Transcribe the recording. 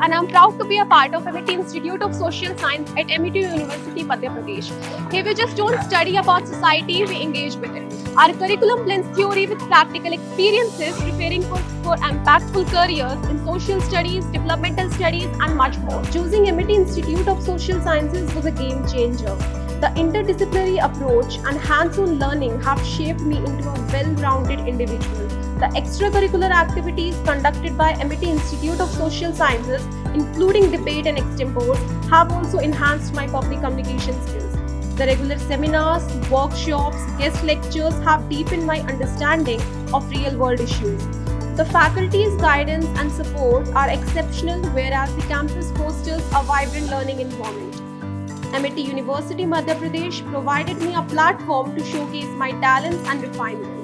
and I'm proud to be a part of Amity Institute of Social Science at Amity University Madhya Pradesh. Here we just don't study about society, we engage with it. Our curriculum blends theory with practical experiences, preparing for impactful careers in social studies, developmental studies, and much more. Choosing Amity Institute of Social Sciences was a game changer. The interdisciplinary approach and hands-on learning have shaped me into a well-rounded individual. The extracurricular activities conducted by Amity Institute of Social Sciences, including debate and extempores, have also enhanced my public communication skills. The regular seminars, workshops, guest lectures have deepened my understanding of real-world issues. The faculty's guidance and support are exceptional, whereas the campus fosters a vibrant learning environment. Amity University Madhya Pradesh provided me a platform to showcase my talents and refinement.